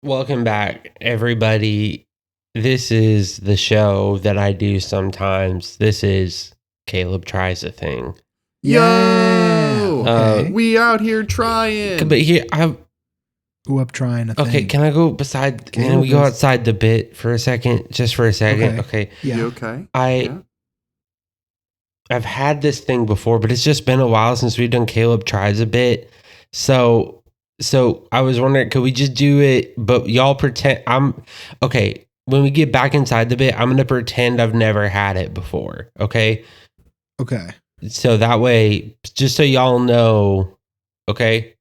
Welcome back, everybody. This is the show that I do sometimes. This is Caleb Tries a Thing. Yo! Okay. We out here trying. But here, Go up trying a thing. okay, can I go beside, can we go outside the bit for a second? Just for a second? Okay. Yeah. You okay? I've had this thing before, but it's just been a while since we've done Caleb Tries a Bit. So I was wondering, could we just do it, but y'all pretend okay, when we get back inside the bit, I'm going to pretend I've never had it before, okay? Okay. So that way, just so y'all know, okay?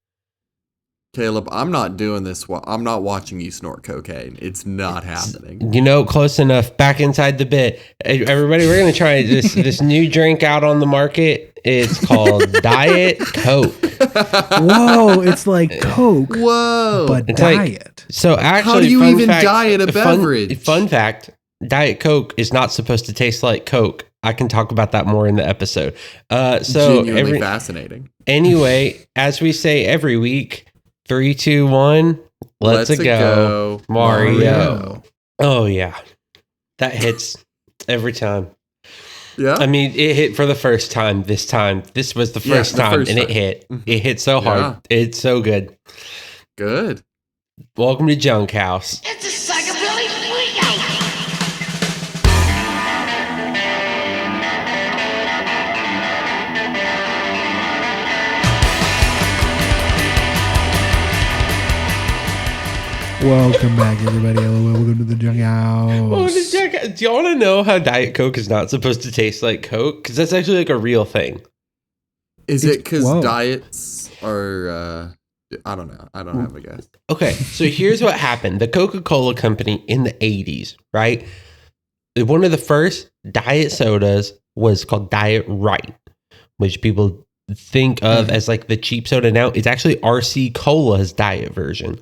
Caleb, I'm not doing this. I'm not watching you snort cocaine. It's not happening. You know, close enough. Back inside the bit. Everybody, we're going to try this new drink out on the market. It's called Diet Coke. Whoa, it's like Coke, Whoa. but It's like- diet. So actually, How do you fun even fact- diet a beverage? Fun fact, Diet Coke is not supposed to taste like Coke. I can talk about that more in the episode. Genuinely fascinating. Anyway, as we say every week, 3, 2, 1, let's go. Mario. Oh, yeah. That hits every time. Yeah. I mean, it hit for the first time this time. This was the first time, and it hit. It hit so hard. Yeah. It's so good. Good. Welcome to Junk House. It's a psychobilly freakout. Welcome back, everybody. Hello, welcome to the Junk Oh, House. do you want to know how Diet Coke is not supposed to taste like Coke? Because that's actually like a real thing. Is it because whoa. diets are, I don't know. I don't have a guess. Okay, so here's what happened. The Coca-Cola company in the 80s, right? One of the first diet sodas was called Diet Right, which people think of as like the cheap soda now. It's actually RC Cola's diet version.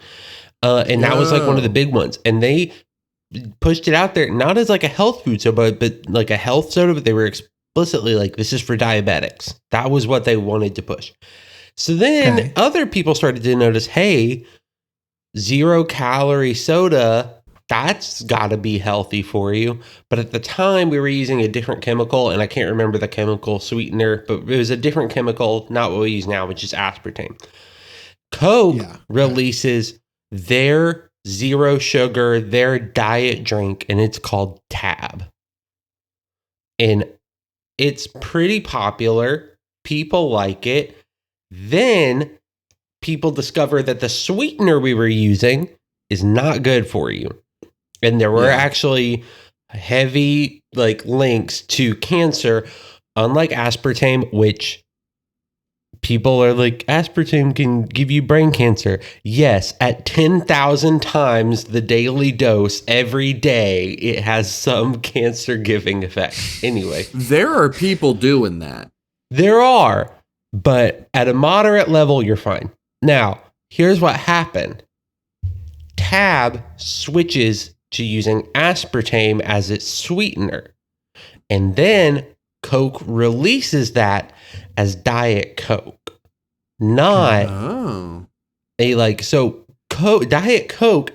And that was like one of the big ones. And they pushed it out there, not as like a health food soda, but like a health soda, but they were explicitly like, this is for diabetics. That was what they wanted to push. So then other people started to notice, hey, 0-calorie soda, that's got to be healthy for you. But at the time, we were using a different chemical, and I can't remember the chemical sweetener, but it was a different chemical, not what we use now, which is aspartame. Coke releases their zero sugar, their diet drink, and it's called Tab. And it's pretty popular. People like it. Then people discover that the sweetener we were using is not good for you. And there were actually heavy like links to cancer, unlike aspartame, which people are like, aspartame can give you brain cancer. Yes, at 10,000 times the daily dose every day, it has some cancer-giving effect. Anyway. There are people doing that. There are, but at a moderate level, you're fine. Now, here's what happened. Tab switches to using aspartame as its sweetener. And then Coke releases that as Diet Coke. Not Diet Coke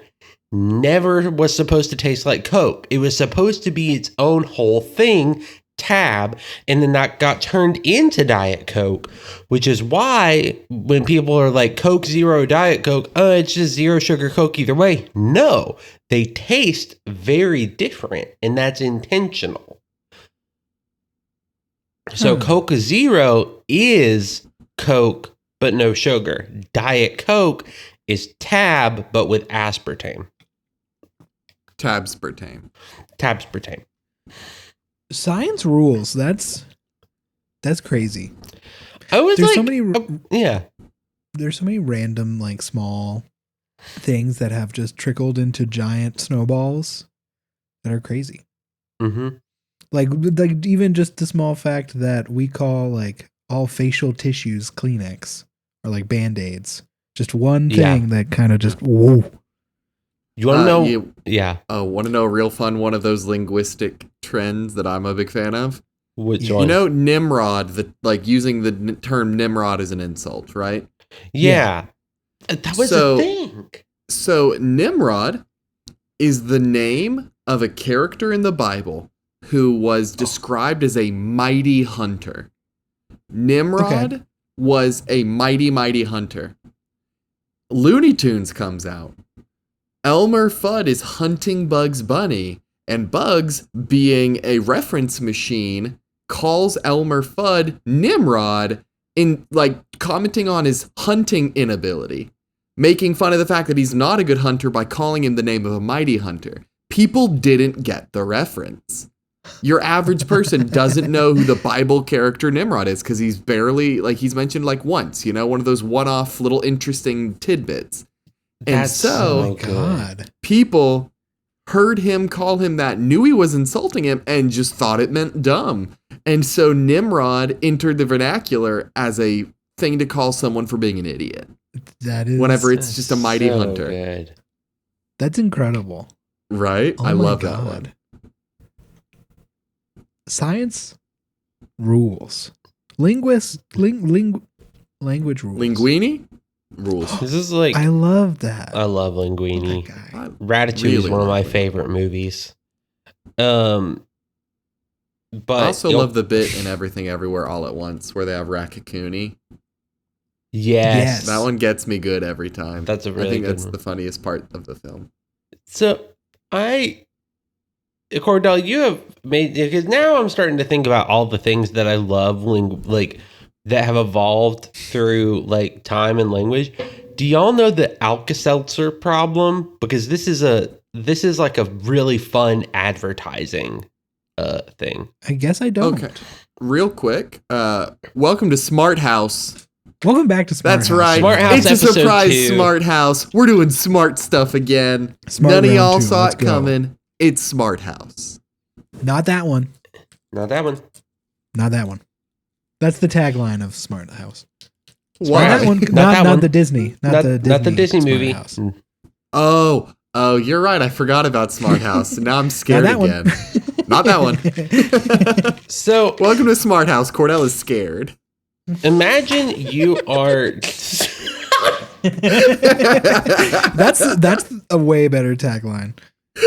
never was supposed to taste like Coke. It was supposed to be its own whole thing, Tab, and then that got turned into Diet Coke, which is why when people are like Coke Zero, Diet Coke, it's just zero sugar Coke either way. No, they taste very different, and that's intentional. So Coke Zero is Coke, but no sugar. Diet Coke is Tab, but with aspartame. Tabspartame. Science rules. That's crazy. I was There's like, so many. yeah. There's so many random, like, small things that have just trickled into giant snowballs that are crazy. Mm-hmm. Like even just the small fact that we call like all facial tissues Kleenex or like Band-Aids. Just one thing that kind of just whoa. You want to know? Yeah. Want to know a real fun one of those linguistic trends that I'm a big fan of? Which Yeah. one? You know, Nimrod, using the term Nimrod as an insult, right? Yeah. That was a thing. So Nimrod is the name of a character in the Bible who was described as a mighty hunter. Nimrod was a mighty, mighty hunter. Looney Tunes comes out. Elmer Fudd is hunting Bugs Bunny, and Bugs, being a reference machine, calls Elmer Fudd Nimrod in commenting on his hunting inability, making fun of the fact that he's not a good hunter by calling him the name of a mighty hunter. People didn't get the reference. Your average person doesn't know who the Bible character Nimrod is because he's barely, he's mentioned once, one of those one-off little interesting tidbits. And so, people heard him call him that, knew he was insulting him, and just thought it meant dumb. And so Nimrod entered the vernacular as a thing to call someone for being an idiot. That is whenever it's just a mighty hunter. Good. That's incredible. Right? Oh I my love God. that one. Science rules. Language rules. Linguini? Rules. This is like I love that. I love Linguini. That guy. Ratatouille is Really one of my love favorite movies. I But also love the bit in Everything Everywhere All at Once where they have Raccacoonie. yes. That one gets me good every time. That's a I really think good that's one. the funniest part of the film. So Cordell, you have made, because now I'm starting to think about all the things that I love, that have evolved through time and language. Do y'all know the Alka-Seltzer problem? Because this is like a really fun advertising thing. I guess I don't. Okay. Real quick, welcome to Smart House. Welcome back to Smart That's House. right. Smart House it's a episode surprise 2. Smart House. We're doing smart stuff again. Smart None of round y'all 2. saw Let's it go. coming. It's Smart House. Not that one. Not that one. Not that one. That's the tagline of Smart House. Why? That one, Not not that one. the Disney. Not the Disney Smart movie. House. Oh, you're right. I forgot about Smart House. Now I'm scared Not that one. again. Not that one. So Welcome to Smart House. Cordell is scared. imagine you are. That's a way better tagline.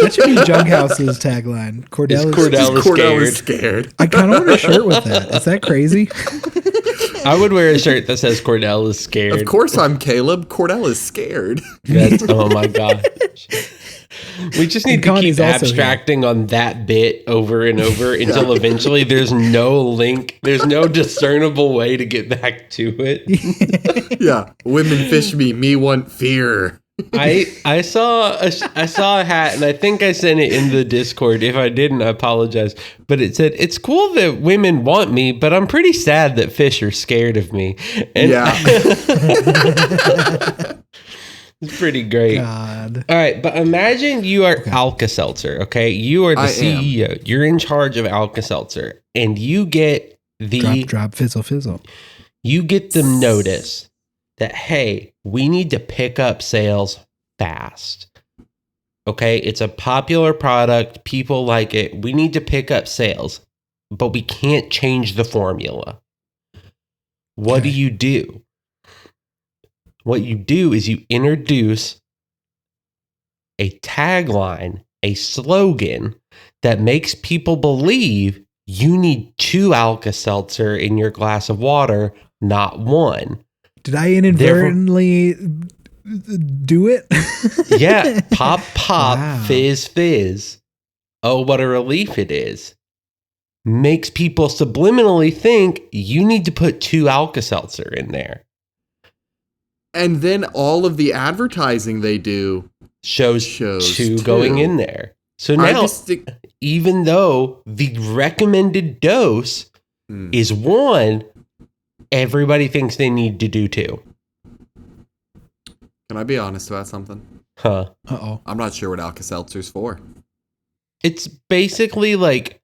That should be Junghouse's tagline. Cordell is Cordell is Cordell is scared. I kind of want a shirt with that. Is that crazy? I would wear a shirt that says Cordell is scared. Of course I'm Caleb. Cordell is scared. Oh my god. We just need And to Connie's keep also abstracting on that bit over and over until eventually there's no link. There's no discernible way to get back to it. Yeah. Women fish me want fear. I saw a hat and I think I sent it in the Discord. If I didn't, I apologize. But it said, "It's cool that women want me, but I'm pretty sad that fish are scared of me." And Yeah. it's pretty great. God. All right, but imagine you are Alka-Seltzer, okay? You are the I CEO. You're in charge of Alka-Seltzer, and you get Drop, fizzle. you get the notice that, hey, we need to pick up sales fast. Okay, it's a popular product. People like it. We need to pick up sales, but we can't change the formula. What do Okay. you do? What you do is you introduce a tagline, a slogan that makes people believe you need 2 Alka-Seltzer in your glass of water, not 1. Did I inadvertently do it? Yeah, pop, Wow. fizz, fizz. Oh, what a relief it is. Makes people subliminally think you need to put 2 Alka-Seltzer in there. And then all of the advertising they do Shows 2 going in there. So I now, just think, even though the recommended dose is 1, everybody thinks they need to do 2. can I be honest about something? Huh. Uh-oh. I'm not sure what Alka-Seltzer's for. It's basically like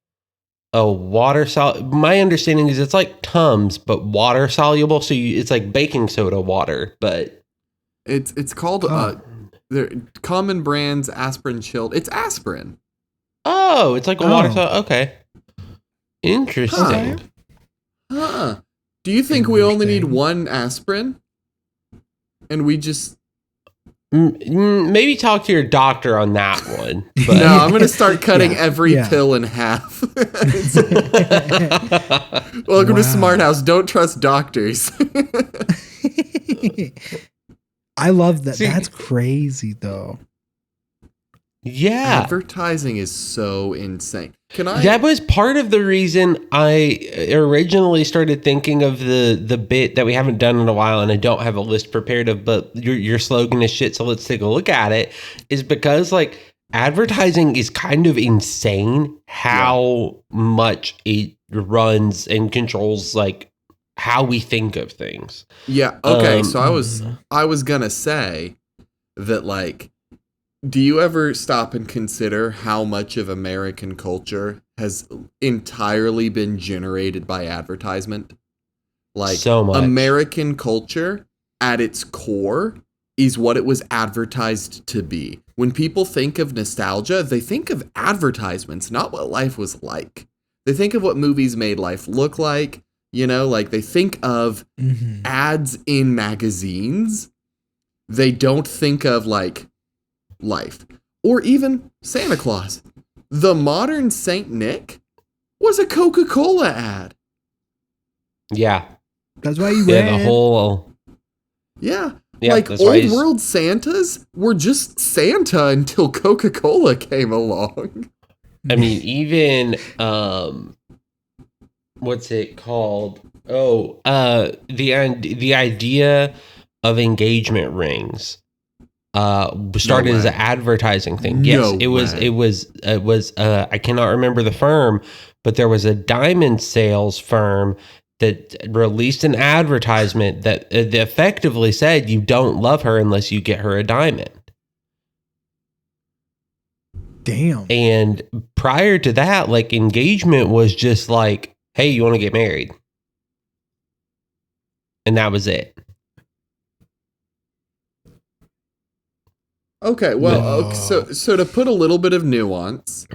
a water my understanding is it's like Tums, but water soluble. So it's like baking soda water, but It's called their common brands aspirin chilled. It's aspirin. oh, it's like a water Oh. soluble. Okay. Interesting. Okay. Huh. Do you think we only need Interesting. 1 aspirin? And we just Maybe talk to your doctor on that one. But No, I'm going to start cutting Yeah, every yeah. pill in half. Welcome to Smart House. Don't trust doctors. I love that. See- That's crazy, though. yeah. Advertising is so insane. Can I? That was part of the reason I originally started thinking of the bit that we haven't done in a while, and I don't have a list prepared of, but your slogan is shit, so let's take a look at it, is because like advertising is kind of insane how much it runs and controls like how we think of things. Yeah. Okay. Um, So I was gonna say that like, do you ever stop and consider how much of American culture has entirely been generated by advertisement? Like So much. American culture at its core is what it was advertised to be. When people think of nostalgia, they think of advertisements, not what life was like. They think of what movies made life look like. You know, like they think of ads in magazines. They don't think of like life or even Santa Claus. The modern Saint Nick was a Coca-Cola ad. Yeah. That's why you Yeah, ran. the whole Yeah. Yeah, Like that's why old he's- world Santas were just Santa until Coca-Cola came along. I mean, even what's it called? Oh, the idea of engagement rings started as way. an advertising thing. No Yes, way. it was I cannot remember the firm, but there was a diamond sales firm that released an advertisement that effectively said you don't love her unless you get her a diamond. Damn. And prior to that, like engagement was just like, hey, you want to get married? And that was it. Okay, well, Whoa. so to put a little bit of nuance,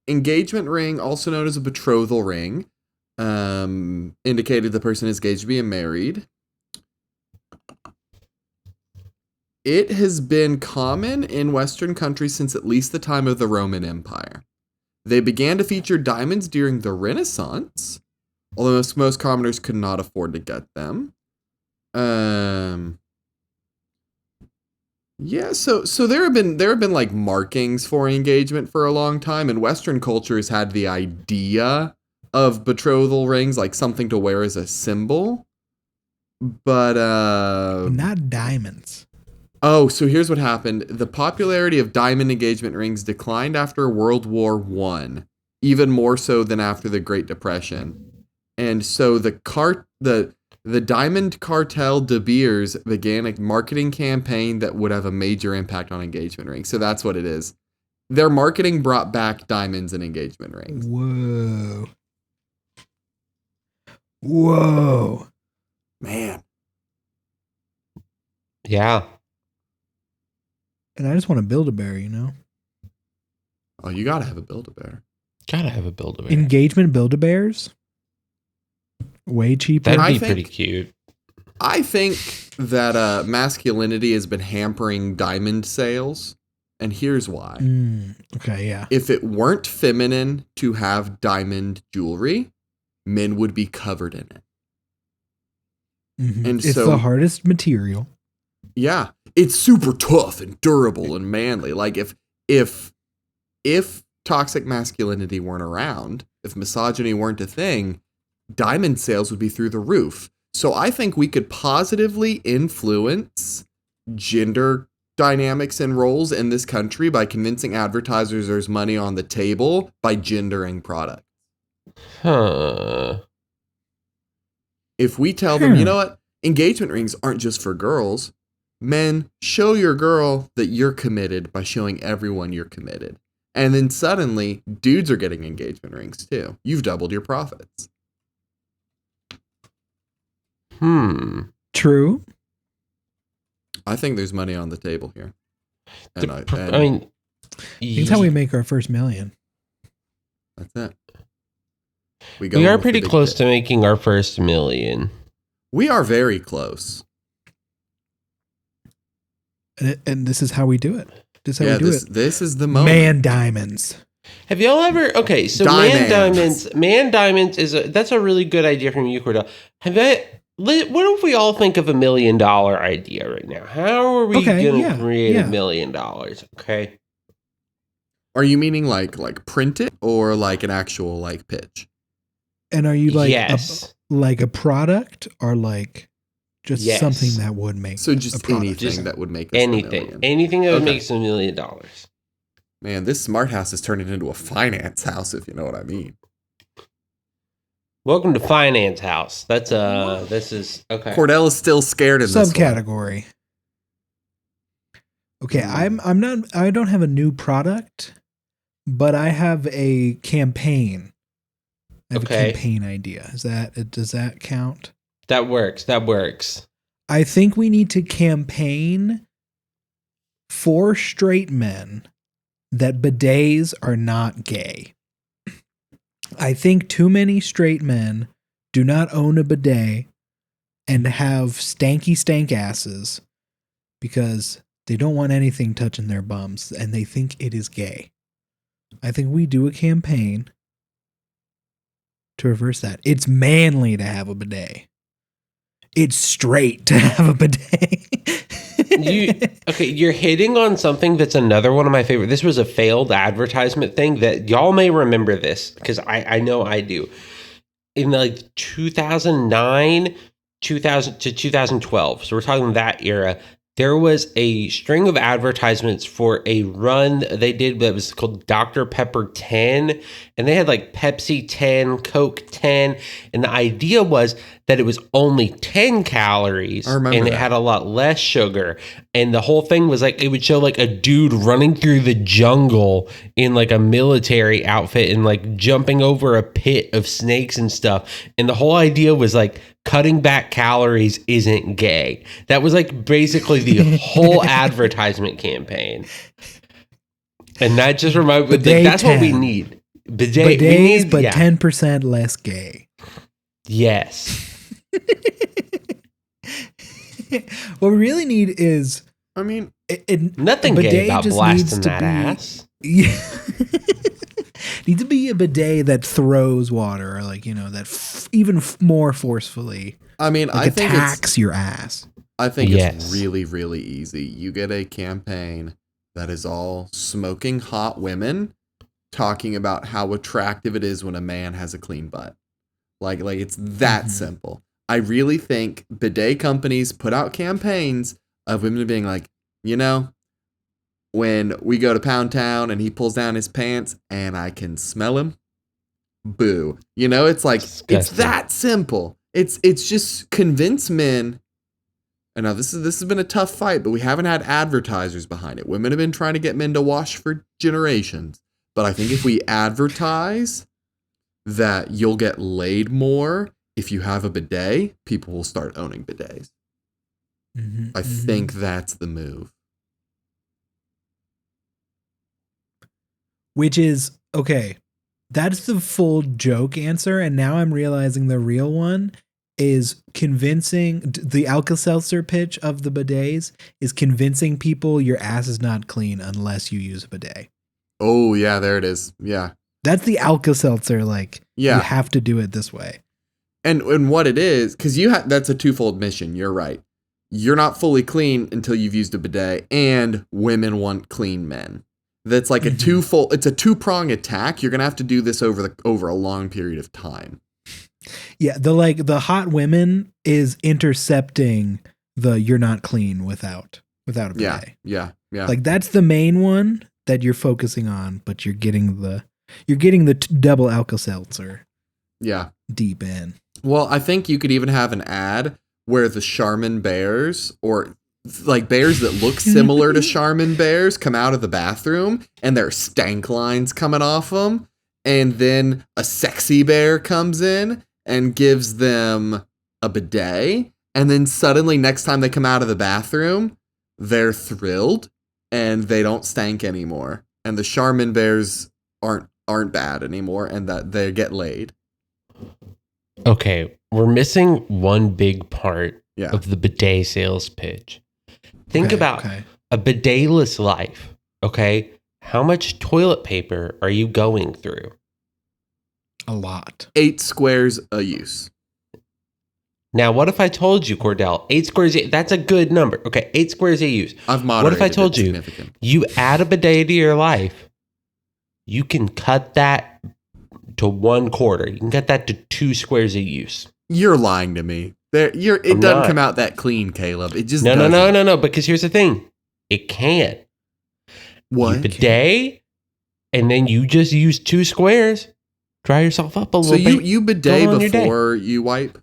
engagement ring, also known as a betrothal ring, indicated the person is engaged to be married. It has been common in Western countries since at least the time of the Roman Empire. They began to feature diamonds during the Renaissance, although most commoners could not afford to get them. Yeah, so there have been like markings for engagement for a long time, and Western cultures had the idea of betrothal rings, like something to wear as a symbol. But Not diamonds. oh, so here's what happened. The popularity of diamond engagement rings declined after World War I, even more so than after the Great Depression. And so the Diamond Cartel De Beers began a marketing campaign that would have a major impact on engagement rings. So that's what it is. Their marketing brought back diamonds and engagement rings. Whoa. Whoa. Man. Yeah. And I just want to build a bear, you know? Oh, you gotta have a Build-A-Bear. Gotta have a Build-A-Bear. Engagement Build-A-Bears? Way cheaper. That'd I be think- pretty cute. I think that masculinity has been hampering diamond sales, and here's why. Okay, yeah. If it weren't feminine to have diamond jewelry, men would be covered in it. And It's so- the hardest material. Yeah, it's super tough and durable and manly. Like if toxic masculinity weren't around, if misogyny weren't a thing, diamond sales would be through the roof. So I think we could positively influence gender dynamics and roles in this country by convincing advertisers there's money on the table by gendering products. Huh. If we tell them, you know what, engagement rings aren't just for girls. Men, show your girl that you're committed by showing everyone you're committed. And then suddenly, dudes are getting engagement rings too. You've doubled your profits. True. I think there's money on the table here. And I mean, That's how we make our first million. that's it. we go are with the pretty big close hit. to making our first million. We are very close. And this is how we do it. This is how we do it. This is the moment. Man diamonds. Have y'all ever? Okay, so man diamonds that's a really good idea from you, Cordell. What if we all think of $1 million idea right now? How are we going to create $1 million? Okay. Are you meaning like print it or like an actual like pitch? And are you like yes. a product or like just something that would make just anything that would make us anything that would make us $1 million. Man, this smart house is turning into a finance house, if you know what I mean. Welcome to Finance House. That's this is okay. Cordell is still scared in this subcategory. Okay, I'm not. I don't have a new product, but I have a campaign. I have a campaign idea. Does that count? That works. I think we need to campaign for straight men that bidets are not gay. I think too many straight men do not own a bidet and have stank asses because they don't want anything touching their bums and they think it is gay. I think we do a campaign to reverse that. It's manly to have a bidet. It's straight to have a bidet. You're hitting on something that's another one of my favorite. This was a failed advertisement thing that y'all may remember this because I know I do. In like 2009, 2000 to 2012, so we're talking that era, there was a string of advertisements for a run they did that was called Dr. Pepper 10. And they had like Pepsi 10, Coke 10. And the idea was that it was only 10 calories and it had a lot less sugar. And the whole thing was like, it would show like a dude running through the jungle in like a military outfit and like jumping over a pit of snakes and stuff. And the whole idea was like, cutting back calories isn't gay. That was like basically the whole advertisement campaign. And that just reminded me, like, that's 10. What we need. Bidets, we need, but 10% less gay. Yes. What we really need is, I mean, nothing gay about blasting that ass. Yeah. Needs to be a bidet that throws water, or like, you know, that even more forcefully. I mean, like attacks your ass. I think it's really, really easy. You get a campaign that is all smoking hot women talking about how attractive it is when a man has a clean butt. Like it's that simple. I really think bidet companies put out campaigns of women being like, you know, when we go to Pound Town and he pulls down his pants and I can smell him, boo. You know, it's like, it's that simple. It's just convince men. And now this has been a tough fight, but we haven't had advertisers behind it. Women have been trying to get men to wash for generations. But I think if we advertise that you'll get laid more if you have a bidet, people will start owning bidets. I think that's the move. Which is, okay, that's the full joke answer. And now I'm realizing the real one is convincing, the Alka-Seltzer pitch of the bidets is convincing people your ass is not clean unless you use a bidet. Oh, yeah, there it is. Yeah. That's the Alka-Seltzer, like, you have to do it this way. And what it is, because that's a twofold mission. You're right. You're not fully clean until you've used a bidet, and women want clean men. That's like it's a two-prong attack. You're going to have to do this over a long period of time. Yeah, the hot women is intercepting the you're not clean without a bidet. Yeah. Like that's the main one that you're focusing on, but you're getting the double Alka-Seltzer. Yeah. Deep in. Well, I think you could even have an ad where the Charmin bears or like bears that look similar to Charmin bears come out of the bathroom and there are stank lines coming off them. And then a sexy bear comes in and gives them a bidet. And then suddenly next time they come out of the bathroom, they're thrilled and they don't stank anymore. And the Charmin bears aren't bad anymore and that they get laid. Okay, we're missing one big part of the bidet sales pitch. Think about a bidetless life, okay, how much toilet paper are you going through? A lot. 8 squares a use. Now, what if I told you, Cordell, 8 squares, that's a good number. Okay, 8 squares a use. I've What if I moderated told it you, significant. you add a bidet to your life, you can cut that to 1/4. You can cut that to 2 squares a use. You're lying to me. It I'm doesn't not. come out that clean, Caleb. It just No, doesn't. no, because here's the thing. It can't. What? You bidet, and then you just use 2 squares, dry yourself up a So little bit. you go bidet on your day. before you wipe?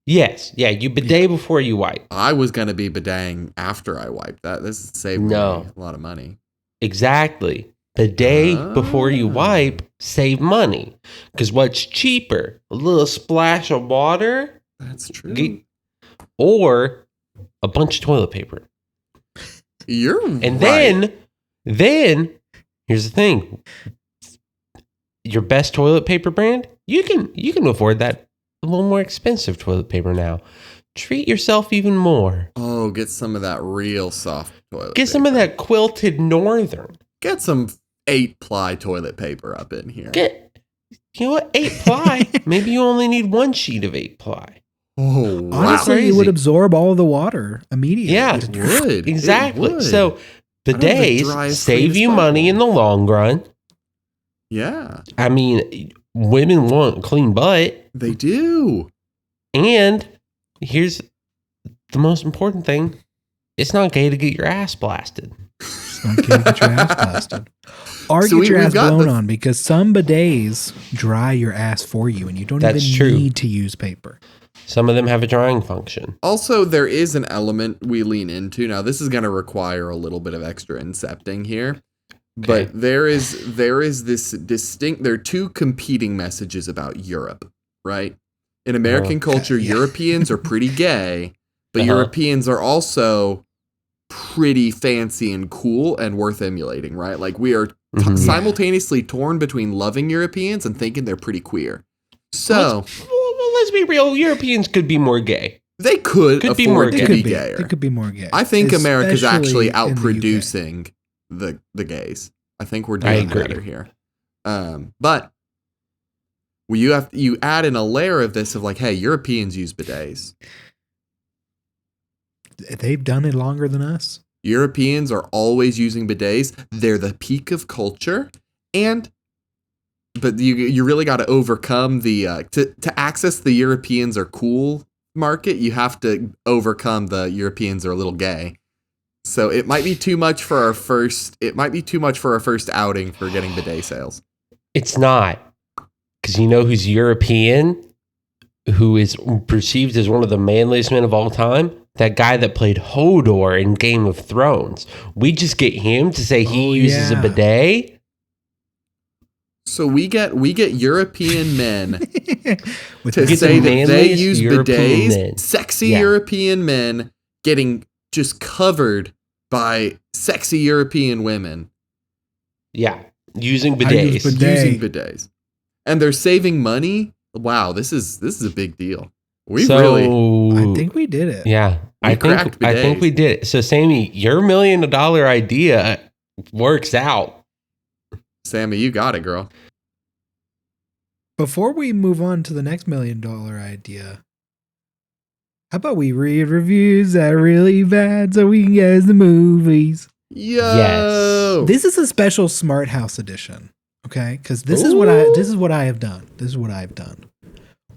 Yes, yeah, you bidet before you wipe. I was going to be bideting after I wipe. This saved me No. a lot of money. Exactly. Bidet before you wipe, save money. Because what's cheaper? A little splash of water That's true. or a bunch of toilet paper. You're And right. then here's the thing. Your best toilet paper brand, you can afford that a little more expensive toilet paper now. Treat yourself even more. Oh, get some of that real soft toilet Get some of paper. that quilted northern. Get some 8-ply toilet paper up in here. You know what? 8-ply. Maybe you only need 1 sheet of 8-ply. Oh, wow. Honestly, it Crazy. would absorb all of the water immediately. Yeah. Just- It would. Exactly. It would. So I don't have the bidets driest, save cleanest you money in the long run. Yeah, I mean, women want a clean butt. they do. And here's the most important thing. It's not gay to get your ass blasted. It's not good to get your ass blasted. Or So get your we've ass got blown the- on, because some bidets dry your ass for you and you don't That's even true. need to use paper. Some of them have a drying function. Also, there is an element we lean into. Now, this is going to require a little bit of extra incepting here. Okay. But there is this distinct, there are two competing messages about Europe, right? In American culture, yeah. Europeans are pretty gay, but Uh-huh. Europeans are also pretty fancy and cool and worth emulating, right? Like we are Mhm. simultaneously torn between loving Europeans and thinking they're pretty queer. So Let's be real. Europeans could be more gay. they could Could be afford more to gay. be They gayer. could be more gay. I think America's Especially actually in the UK. outproducing the gays. I think we're I doing agree. better here. But you add in a layer of this of like, hey, Europeans use bidets. They've done it longer than us. Europeans are always using bidets. They're the peak of culture, but you really got to overcome the to access the Europeans are cool market. You have to overcome the Europeans are a little gay. So it might be too much for our first. It might be too much for our first outing for getting bidet sales. It's not. Because you know who's European, who is perceived as one of the manliest men of all time? That guy that played Hodor in Game of Thrones. We just get him to say he Oh, uses a yeah. bidet. So we get European men With to Get say the that they manliest use European bidets. men. Sexy Yeah. European men getting just covered by sexy European women Yeah. Using I use bidets. bidet. using bidets, and they're saving money. Wow, this is a big deal. We So, really I think we did it. yeah. We I cracked think bidets. we did it. So, Sammy, your $1 million idea works out. Sammy, you got it, girl. Before we move on to the next $1 million idea, how about we read reviews that are really bad so we can guess the movies? Yo, This is a special Smart House edition, okay? Because this is what I have done. This is what I've done.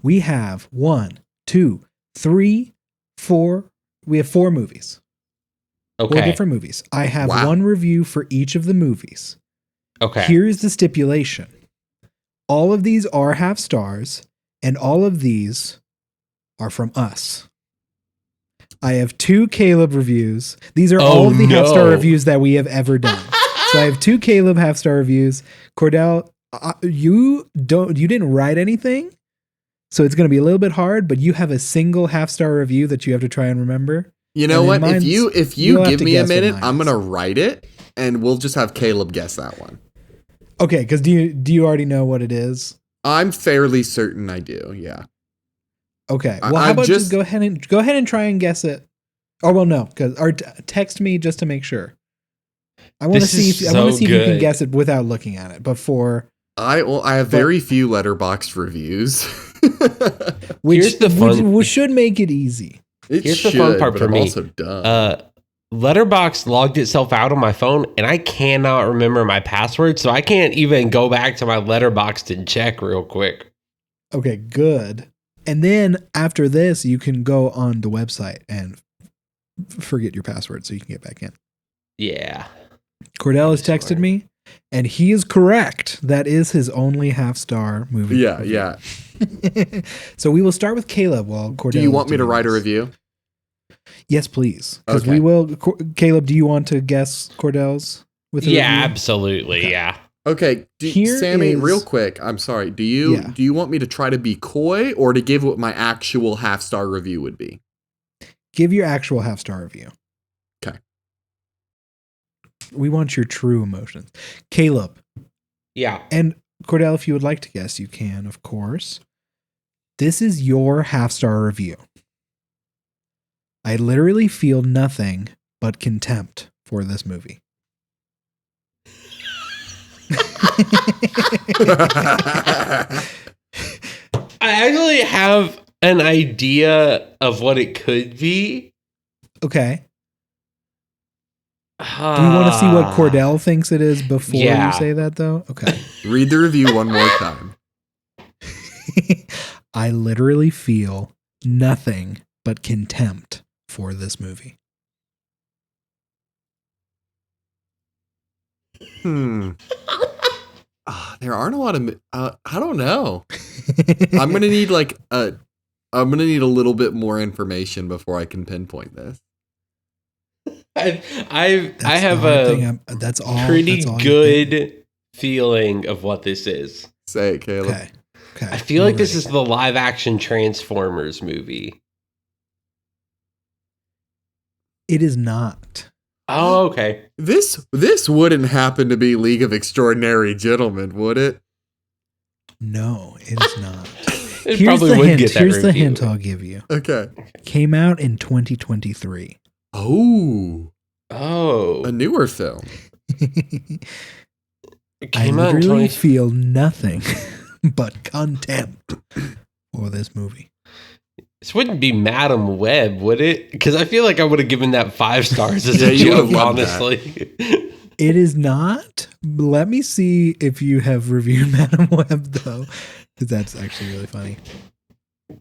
We have 1, 2, 3, 4. We have 4 movies. 4 Okay. different movies. I have Wow. 1 review for each of the movies. Okay. Here's the stipulation. All of these are half stars, and all of these are from us. I have 2 Caleb reviews. These are all of the half-star no. reviews that we have ever done. So I have 2 Caleb half-star reviews. Cordell, you didn't write anything, so it's going to be a little bit hard, but you have a single half-star review that you have to try and remember. you know and what? then If you you'll have give to me a guess what minute, mine I'm is. gonna write it, and we'll just have Caleb guess that one. Okay, because do you already know what it is? I'm fairly certain I do. Yeah. Okay. I- Well, how I about just- just go ahead and try and guess it, Oh well, no, or text me just to make sure. I want to This see. is I want to so see if you can good. guess it without looking at it before. I have very few letterboxed reviews. Which Here's the fun- which should make it easy. It Here's should, the fun part but for I'm me. also dumb. Letterboxd logged itself out on my phone, and I cannot remember my password, so I can't even go back to my Letterboxd and check real quick. Okay, good. And then after this, you can go on the website and forget your password so you can get back in. Yeah. Cordell has texted me, and he is correct. That is his only half-star movie. Yeah, review. yeah. So we will start with Caleb while Cordell. Do you is want me to doing write a this. review? Yes, please. Because Okay. we will. Caleb, do you want to guess Cordell's with a Yeah, review? absolutely. Okay. Yeah. Okay, Here Sammy, is- real quick. I'm sorry. Do you want me to try to be coy or to give what my actual half-star review would be? Give your actual half-star review. Okay. We want your true emotions. Caleb, Yeah. and Cordell, if you would like to guess, you can, of course. This is your half-star review. I literally feel nothing but contempt for this movie. I actually have an idea of what it could be. Okay. Do you want to see what Cordell thinks it is before Yeah. you say that, though? Okay. Read the review one more time. I literally feel nothing but contempt for this movie. There aren't a lot of. I don't know. I'm gonna need I'm gonna need a little bit more information before I can pinpoint this. I That's have the hard a thing. That's all. pretty that's all you good feeling of what this is. Say it, get. Caleb. Okay. Okay. I feel like this Ready. is the live action Transformers movie. It is not. Oh, okay. This wouldn't happen to be League of Extraordinary Gentlemen, would it? No, it is not. It Here's probably the would hint. get that Here's the review. hint I'll give you. Okay. Came out in 2023. Oh, Oh, a newer film. it I came out in literally 20. feel nothing but contempt for this movie. This wouldn't be Madam Web, would it? Because I feel like I would have given that 5 stars as Yeah, a you would've joke, loved that. honestly. It is not. Let me see if you have reviewed Madam Web, though, because that's actually really funny.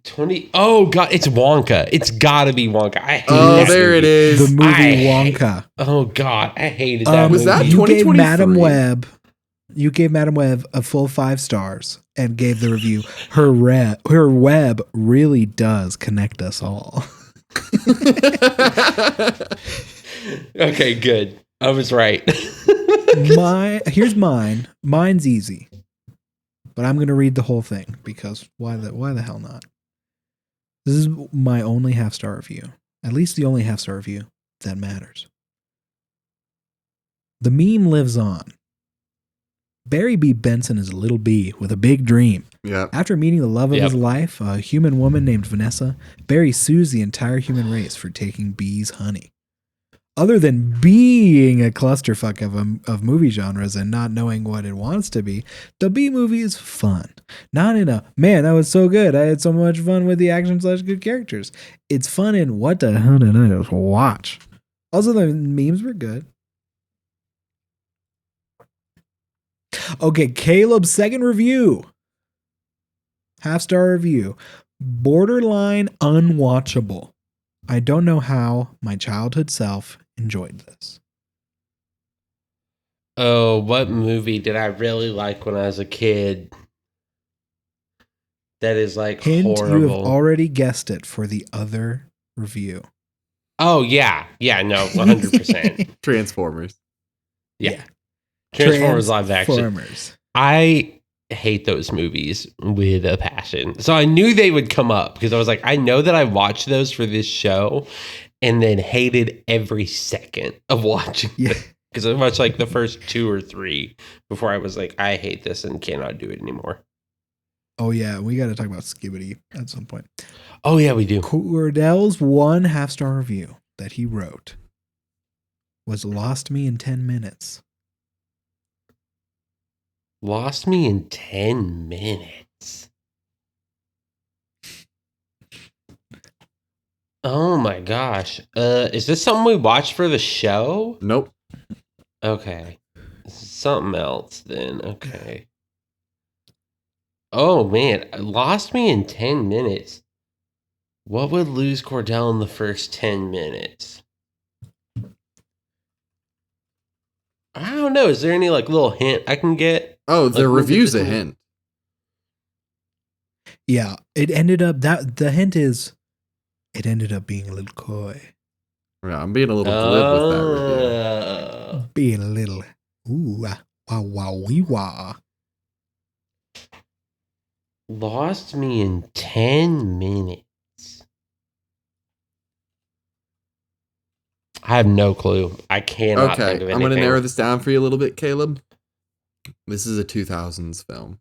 20. Oh, God. It's Wonka. It's got to be Wonka. I hate Oh, that there it movie. is. The movie I hate- Wonka. Oh, God. I hated that Was that movie. You gave 2023? Madam Web. You gave Madam Web a full 5 stars and gave the review. Her web really does connect us all. Okay, good. I was right. Here's mine. Mine's easy, but I'm gonna read the whole thing because why the hell not? This is my only half-star review. At least the only half-star review that matters. The meme lives on. Barry B. Benson is a little bee with a big dream. Yeah. After meeting the love of Yep. his life, a human woman named Vanessa, Barry sues the entire human race for taking bees' honey. Other than being a clusterfuck of movie genres and not knowing what it wants to be, the Bee movie is fun. Not in a, man, that was so good. I had so much fun with the action / good characters. It's fun in what the hell did I just watch? Also, the memes were good. Okay, Caleb's second review. Half-star review. Borderline unwatchable. I don't know how my childhood self enjoyed this. Oh, what movie did I really like when I was a kid? That is like Hint, you have horrible. already guessed it for the other review. Oh, yeah. Yeah, no, 100%. Transformers. Yeah. Transformers live action. Transformers. I hate those movies with a passion. So I knew they would come up because I was like, I know that I watched those for this show and then hated every second of watching Yeah. them. Because I watched like the first 2 or 3 before I was like, I hate this and cannot do it anymore. Oh, yeah. We got to talk about Skibbity at some point. Oh, yeah, we do. Cordell's one half-star review. that he wrote was Lost Me in 10 Minutes. Lost me in 10 minutes. Oh my gosh. Is this something we watched for the show? Nope. Okay. This is something else then. Okay. Oh man, lost me in 10 minutes. What would lose Cordell in the first 10 minutes? I don't know. Is there any like little hint I can get? Oh, the Like, review's a maybe- hint. Yeah, it ended up that the hint is it ended up being a little coy. Yeah, I'm being a little glib with that review. Being a little wow wee wah. Lost me in 10 minutes. I have no clue. I cannot think Okay, of anything. I'm going to narrow this down for you a little bit, Caleb. This is a 2000s film.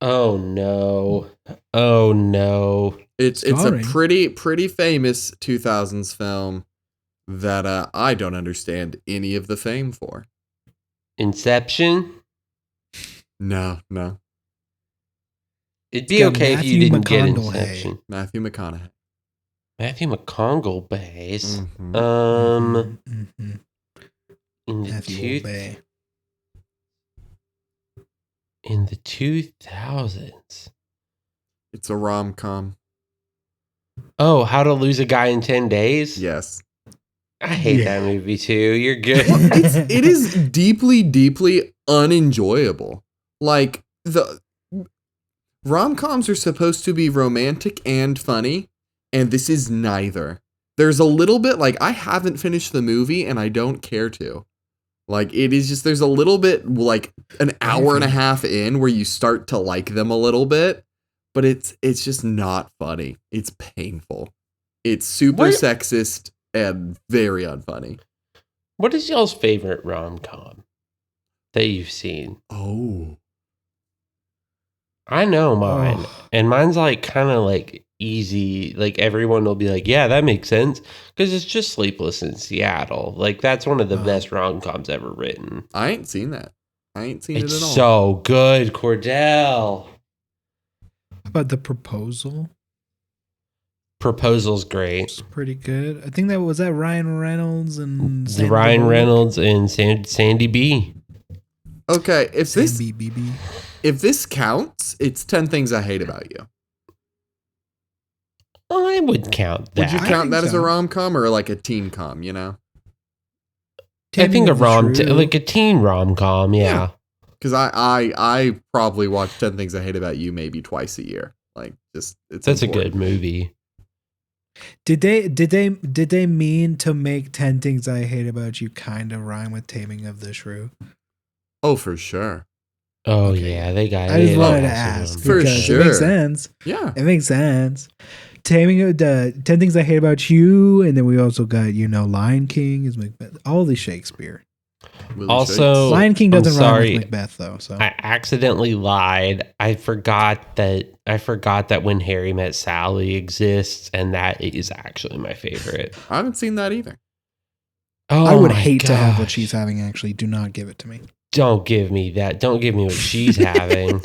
Oh no. Oh no. It's a Starring- pretty famous 2000s film that I don't understand any of the fame for. Inception? No. It'd be got okay if you Matthew didn't get McConaughey. Inception. Matthew McConaughey. Matthew McConaughey. Mhm. Mhm. In the Matthew Bay. in the 2000s. It's a rom-com. Oh, How to Lose a Guy in 10 Days? Yes. I hate Yeah. that movie too. You're good. Well, it is deeply unenjoyable. Like, the rom-coms are supposed to be romantic and funny, and this is neither. There's a little bit, like, I haven't finished the movie and I don't care to. Like, it is just, there's a little bit, like, an hour and a half in where you start to like them a little bit, but it's just not funny. It's painful. It's super What- sexist and very unfunny. What is y'all's favorite rom-com that you've seen? Oh. I know mine. Oh. And mine's like kind of like easy. Like everyone will be like, yeah, that makes sense. Because it's just Sleepless in Seattle. Like that's one of the Oh. best rom-coms ever written. I ain't seen that. I ain't seen It's it at all. so good, Cordell. How about The Proposal? Proposal's great. It's pretty good. I think that was Ryan Reynolds and Sandra Ryan Bullock? Reynolds and Sandy B. Okay, if this Sandy BB. if this counts, it's 10 Things I Hate About You. I would count that. Would you I count think that as a so. rom-com or like a teen com, you know? I think Taming a of the Shrew. like a teen rom-com, yeah. Because I probably watch 10 Things I Hate About You maybe twice a year. Like, just it's That's a important. good movie. Did they mean to make 10 Things I Hate About You kind of rhyme with Taming of the Shrew? Oh, for sure. Oh Okay. yeah, they got I just it. wanted to Awesome. ask For because sure. it makes sense. Yeah. It makes sense. Taming of the 10 Things I Hate About You, and then we also got Lion King is Macbeth. All these Shakespeare. Willie Also- Shakes. Lion King I'm doesn't rhyme sorry. with Macbeth though. So I accidentally lied. I forgot that When Harry Met Sally exists, and that is actually my favorite. I haven't seen that either. Oh, I would my hate to have what gosh. she's having. Actually, do not give it to me. Don't give me that. Don't give me what she's having.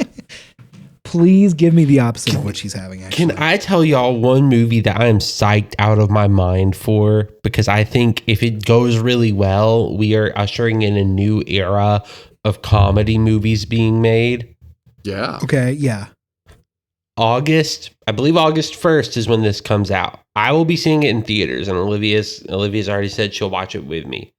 Please give me the opposite of what she's having. Actually, Can I tell y'all one movie that I am psyched out of my mind for? Because I think if it goes really well, we are ushering in a new era of comedy movies being made. Yeah. Okay, yeah. I believe August 1st is when this comes out. I will be seeing it in theaters, and Olivia's already said she'll watch it with me.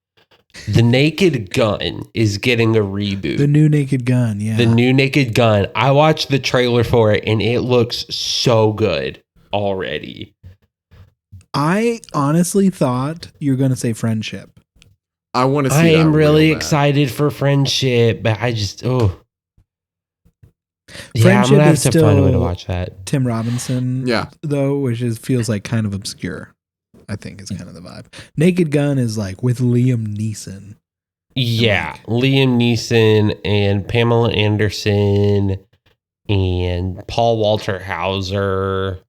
The Naked Gun is getting a reboot. The new Naked Gun. Yeah. The new Naked Gun. I watched the trailer for it, and it looks so good already. I honestly thought you were going to say Friendship. I want to see I that am really real bad. excited for Friendship, but I just Yeah, I'm Friendship gonna have is to find a way to still- watch that. Tim Robinson. Yeah. Though, which feels like kind of obscure. I think is kind of the vibe. Naked Gun is like with Liam Neeson. Yeah, Liam Neeson and Pamela Anderson and Paul Walter Hauser.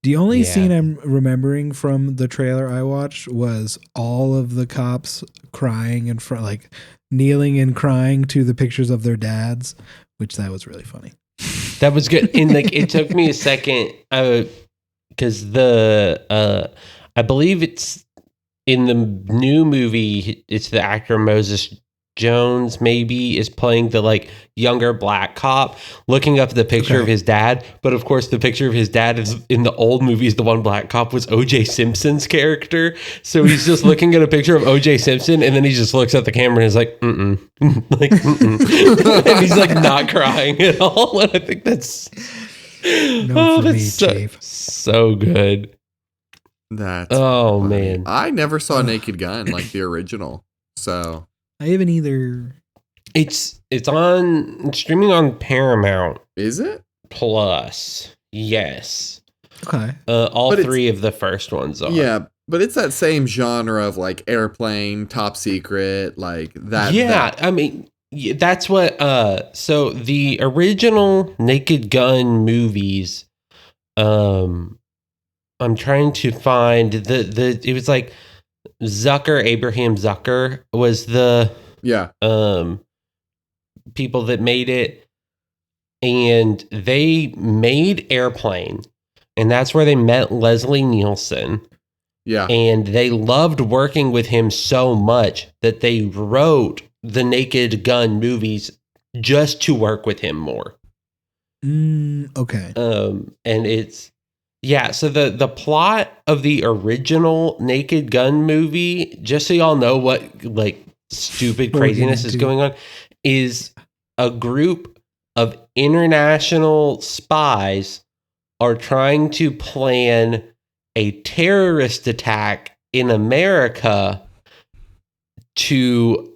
The only Yeah. scene I'm remembering from the trailer I watched was all of the cops crying in front, like kneeling and crying to the pictures of their dads, which that was really funny. That was good. And like it took me a second because I believe it's in the new movie, it's the actor Moses Jones maybe is playing the like younger black cop, looking up the picture of his dad. But of course, the picture of his dad is in the old movies. The one black cop was O.J. Simpson's character. So he's just looking at a picture of O.J. Simpson, and then he just looks at the camera and is like, mm-mm. Like, mm-mm. And he's like not crying at all. And I think that's so good. That's oh funny. man, I never saw Naked Gun like the original. So I haven't either. it's streaming on Paramount is it? Plus. Yes. Okay. All But three of the first ones are. Yeah, but it's that same genre of like Airplane, Top Secret, like that. Yeah, I mean, that's what. So the original Naked Gun movies. I'm trying to find the. It was like Abraham Zucker was the people that made it, and they made Airplane, and that's where they met Leslie Nielsen. Yeah. And they loved working with him so much that they wrote the Naked Gun movies just to work with him more. Okay. And it's so the plot of the original Naked Gun movie, just so y'all know what like stupid craziness is going on, is a group of international spies are trying to plan a terrorist attack in America to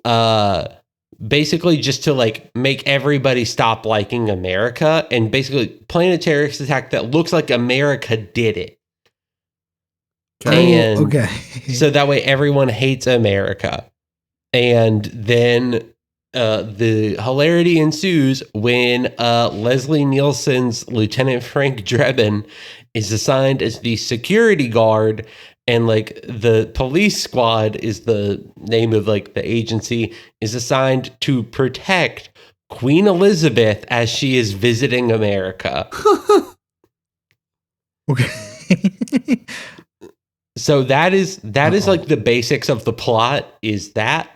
basically just to like make everybody stop liking America, and basically plan a terrorist attack that looks like America did it. And okay. So that way everyone hates America. And then the hilarity ensues when Leslie Nielsen's Lieutenant Frank Drebin is assigned as the security guard, and like the police squad is the name of like the agency, is assigned to protect Queen Elizabeth as she is visiting America. Okay. So that is like the basics of the plot. Is that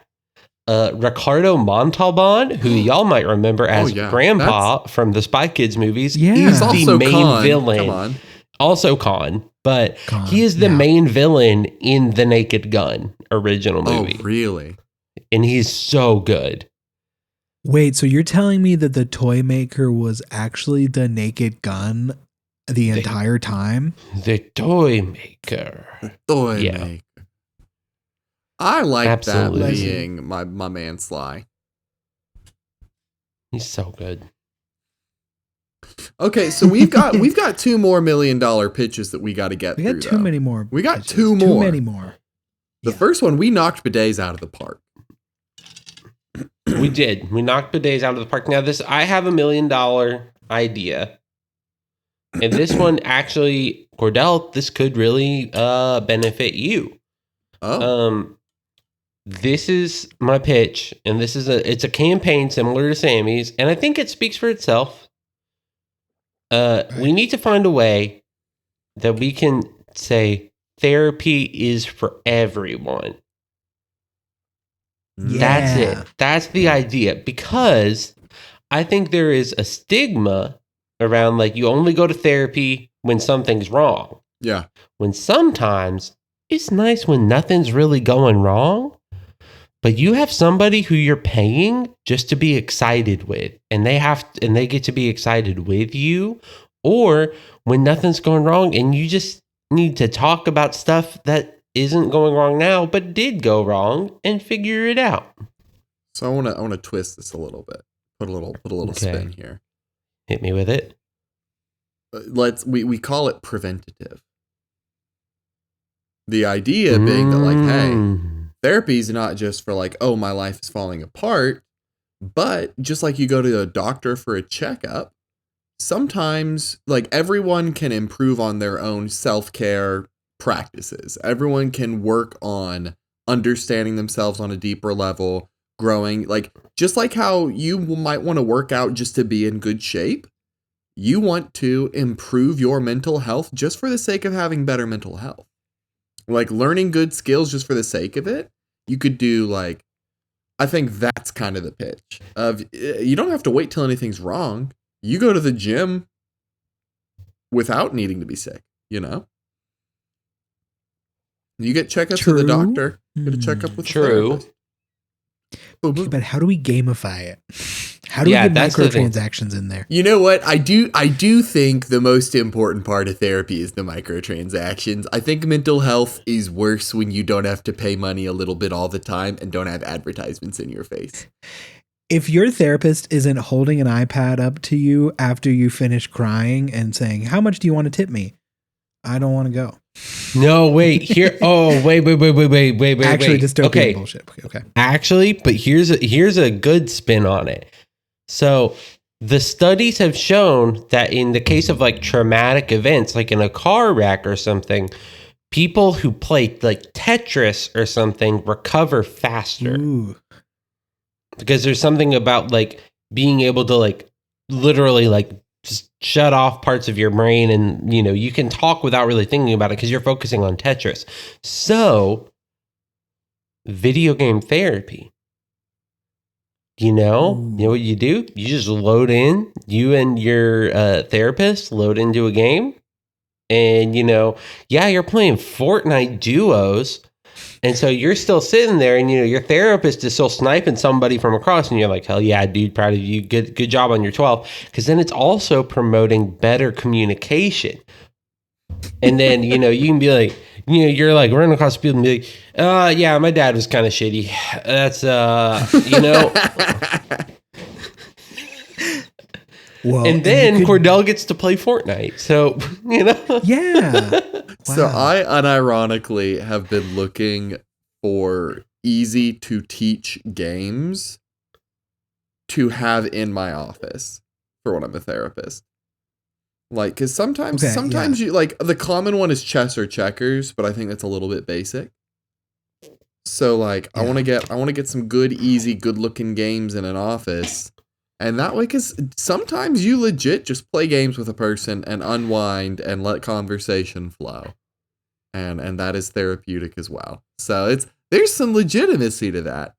Ricardo Montalban, who y'all might remember as Grandpa from the Spy Kids movies, he's the also main villain. Come on. Also Khan, but he is the main villain in the Naked Gun original movie. Oh, really? And he's so good. Wait, so you're telling me that the toy maker was actually the Naked Gun the entire time? The toy maker. Maker. I like Absolutely. that being my man Sly. He's so good. Okay, so we've got $2 more $1 million pitches that we got to get through. We got too many more. We got pitches. two more. Too many more. The first one, we knocked bidets out of the park. We did. We knocked bidets out of the park. Now I have $1 million idea. And this one actually, Cordell, this could really benefit you. Oh. This is my pitch, and it's a campaign similar to Sammy's, and I think it speaks for itself. We need to find a way that we can say therapy is for everyone. Yeah. That's it. That's the idea, because I think there is a stigma around like you only go to therapy when something's wrong. Yeah. When sometimes it's nice when nothing's really going wrong, but you have somebody who you're paying just to be excited with, and they get to be excited with you, or when nothing's going wrong and you just need to talk about stuff that isn't going wrong now but did go wrong and figure it out. So I want to twist this a little bit. Put a little spin here. Hit me with it. We call it preventative. The idea being that like, hey, therapy is not just for like, oh, my life is falling apart, but just like you go to a doctor for a checkup, sometimes like everyone can improve on their own self-care practices. Everyone can work on understanding themselves on a deeper level, growing, like just like how you might want to work out just to be in good shape. You want to improve your mental health just for the sake of having better mental health. Like learning good skills just for the sake of it. You could do like, I think that's kind of the pitch of you don't have to wait till anything's wrong. You go to the gym without needing to be sick, you know? You get checkups with the doctor. Get a checkup with the therapist. Okay, but how do we gamify it? How do we get microtransactions in there? You know what? I do think the most important part of therapy is the microtransactions. I think mental health is worse when you don't have to pay money a little bit all the time and don't have advertisements in your face. If your therapist isn't holding an iPad up to you after you finish crying and saying, "How much do you want to tip me?" I don't want to go. No, wait. Here. Oh, wait. Actually, dystopian bullshit. Okay. Actually, but here's a good spin on it. So the studies have shown that in the case of like traumatic events, like in a car wreck or something, people who play like Tetris or something recover faster. Ooh. Because there's something about like being able to like literally like just shut off parts of your brain, and you know you can talk without really thinking about it because you're focusing on Tetris. So video game therapy. You know what you do? You just load in, you and your therapist load into a game, and you're playing Fortnite duos. And so you're still sitting there, and your therapist is still sniping somebody from across, and you're like, "Hell yeah, dude, proud of you. Good job on your 12." Because then it's also promoting better communication. And then you can be like, you're like running across the field and be like, "Yeah, my dad was kind of shitty." That's Well, and then Cordell gets to play Fortnite. So yeah. Wow. So I unironically have been looking for easy to teach games to have in my office for when I'm a therapist. Like, because sometimes you like the common one is chess or checkers, but I think that's a little bit basic. So like, I want to get some good, easy, good looking games in an office. And that way, because sometimes you legit just play games with a person and unwind and let conversation flow. And that is therapeutic as well. So there's some legitimacy to that.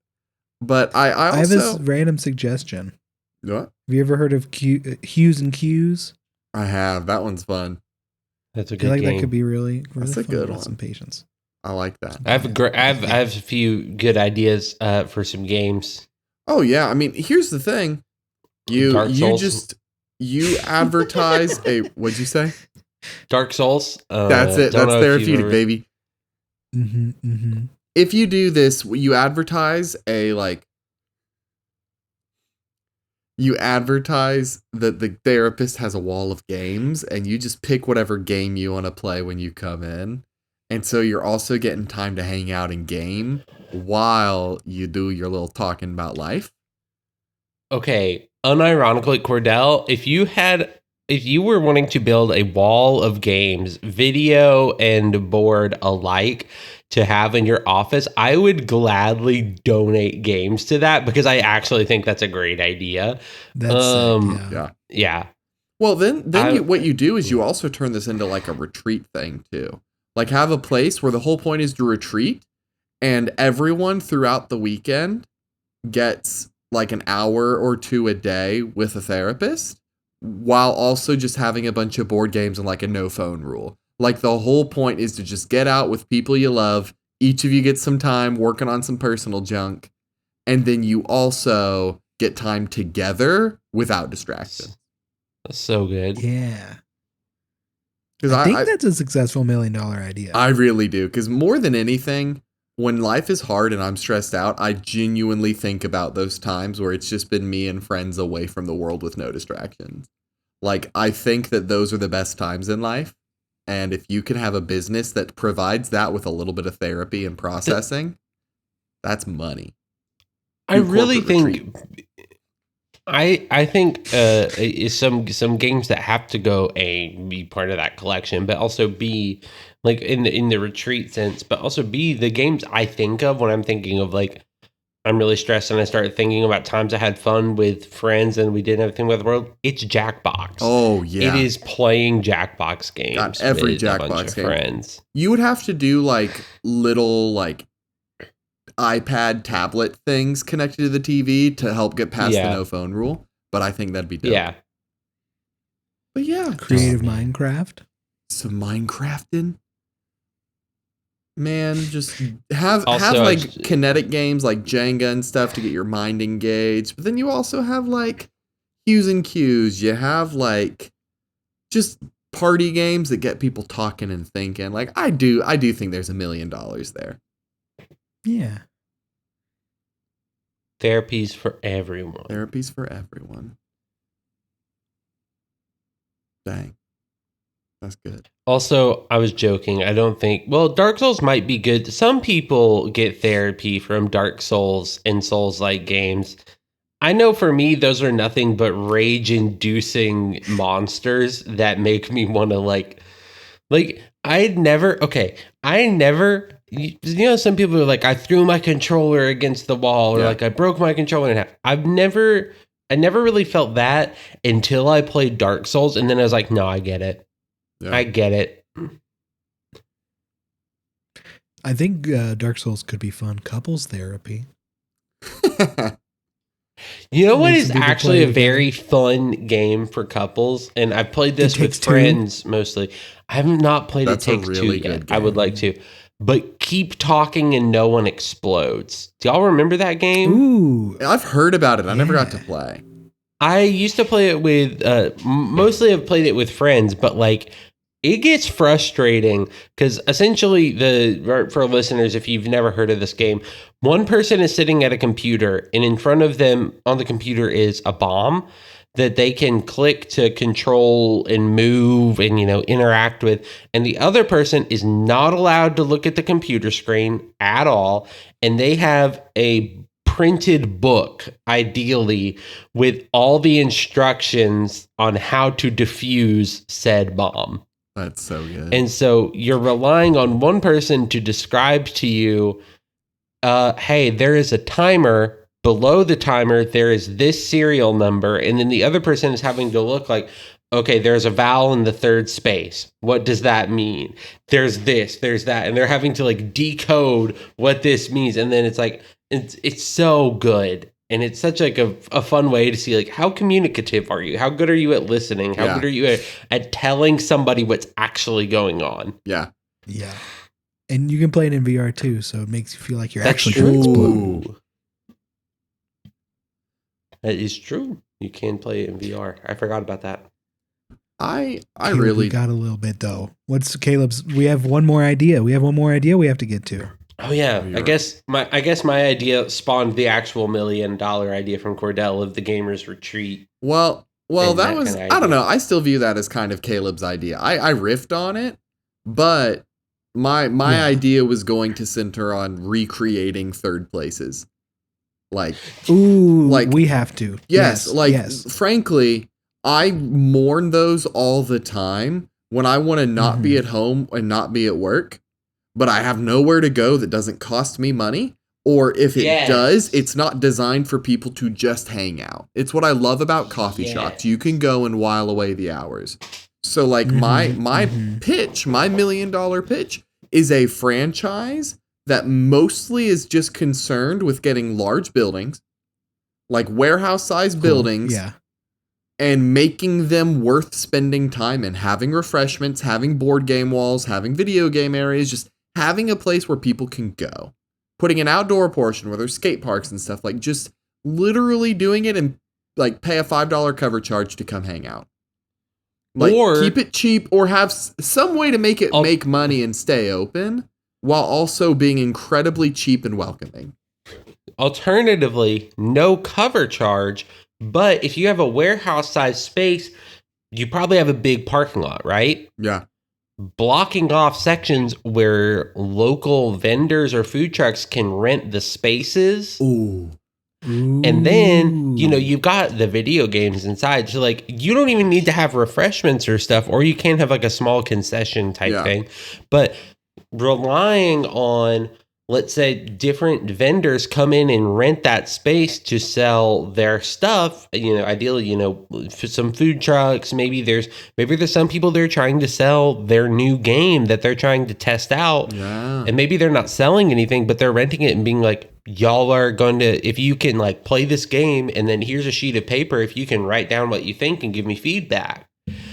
But I also... I have this random suggestion. What? Have you ever heard of Hues and Cues? I have. That one's fun. That's a good game. That could be really That's fun a good with one. Some patience. I like that. I have a few good ideas for some games. Oh, yeah. I mean, here's the thing. You advertise what'd you say? Dark Souls. That's it. That's therapeutic, baby. Mm-hmm, mm-hmm. If you do this, you advertise you advertise that the therapist has a wall of games, and you just pick whatever game you want to play when you come in. And so you're also getting time to hang out and game while you do your little talking about life. Okay, unironically, Cordell, if you were wanting to build a wall of games, video and board alike, to have in your office, I would gladly donate games to that because I actually think that's a great idea. That's sick, yeah. Well, then what you do is you also turn this into like a retreat thing too. Like have a place where the whole point is to retreat, and everyone throughout the weekend gets like an hour or two a day with a therapist, while also just having a bunch of board games and like a no phone rule. Like the whole point is to just get out with people you love. Each of you get some time working on some personal junk. And then you also get time together without distraction. That's so good. Yeah. I think that's a successful $1 million idea. I really do. Because more than anything, when life is hard and I'm stressed out, I genuinely think about those times where it's just been me and friends away from the world with no distractions. Like, I think that those are the best times in life. And if you can have a business that provides that with a little bit of therapy and processing, that's money. I really think I think is some games that have to go be part of that collection, but also B, like in the retreat sense, but also B, the games I think of when I'm thinking of like I'm really stressed and I start thinking about times I had fun with friends and we did everything with the world. It's Jackbox. Oh yeah, it is playing Jackbox games. Got every with Jackbox a bunch of game. friends. You would have to do like little like iPad tablet things connected to the TV to help get past the no phone rule. But I think that'd be dope. Yeah. But yeah, Creative Minecraft. some Minecrafting. Man, just have Also, like kinetic games like Jenga and stuff to get your mind engaged. But then you also have like Q's and Q's. You have like just party games that get people talking and thinking. Like I do think there's $1 million there. Yeah. Therapies for everyone. Therapies for everyone. Dang. That's good. Also, I was joking. I don't think. Well, Dark Souls might be good. Some people get therapy from Dark Souls and Souls-like games. I know for me, those are nothing but rage-inducing monsters that make me want to I never. You know, some people are like, I threw my controller against the wall, or like I broke my controller in half. I never really felt that until I played Dark Souls, and then I was like, no, I get it. Yeah. I get it. I think Dark Souls could be fun. Couples therapy. You know what is actually a very fun game for couples? And I've played this with friends mostly. I have not played It Takes Two yet. I would like to. But Keep Talking and No One Explodes. Do y'all remember that game? Ooh. I've heard about it. I never got to play. I used to play it with, mostly I've played it with friends, but like, it gets frustrating because essentially for listeners, if you've never heard of this game, one person is sitting at a computer and in front of them on the computer is a bomb that they can click to control and move and, interact with. And the other person is not allowed to look at the computer screen at all. And they have a printed book, ideally, with all the instructions on how to defuse said bomb. That's so good. And so you're relying on one person to describe to you, hey, there is a timer. Below the timer, there is this serial number. And then the other person is having to look like, okay, there's a vowel in the third space. What does that mean? There's this, there's that. And they're having to like decode what this means. And then it's like, it's so good. And it's such like a fun way to see like how communicative are you? How good are you at listening? How good are you at telling somebody what's actually going on? Yeah. Yeah. And you can play it in VR too, so it makes you feel like you're actually trying to explode. That is true. You can play it in VR. I forgot about that. I Caleb, really got a little bit though. What's Caleb's? We have one more idea. We have to get to. Oh yeah, I guess my idea spawned the actual $1 million idea from Cordell of the Gamers Retreat. Well, that was I don't know. I still view that as kind of Caleb's idea. I riffed on it, but my idea was going to center on recreating third places. Like, we have to. Yes. Frankly, I mourn those all the time when I want to not be at home and not be at work. But I have nowhere to go that doesn't cost me money. Or if it does, it's not designed for people to just hang out. It's what I love about coffee shops. You can go and while away the hours. So like my pitch, my $1 million pitch is a franchise that mostly is just concerned with getting large buildings, like warehouse-sized buildings, and making them worth spending time in, having refreshments, having board game walls, having video game areas, just having a place where people can go, putting an outdoor portion where there's skate parks and stuff, like just literally doing it and like pay a $5 cover charge to come hang out. Like or keep it cheap or have some way to make it make money and stay open while also being incredibly cheap and welcoming. Alternatively, no cover charge, but if you have a warehouse-sized space, you probably have a big parking lot, right? Yeah. Blocking off sections where local vendors or food trucks can rent the spaces. Ooh. And then, Ooh. you've got the video games inside. So, like, you don't even need to have refreshments or stuff, or you can have like a small concession type Yeah. thing. But relying on, let's say, different vendors come in and rent that space to sell their stuff, ideally, for some food trucks, maybe there's some people that are trying to sell their new game that they're trying to test out. Yeah. And maybe they're not selling anything, but they're renting it and being like, y'all are going to, if you can like play this game and then here's a sheet of paper, if you can write down what you think and give me feedback.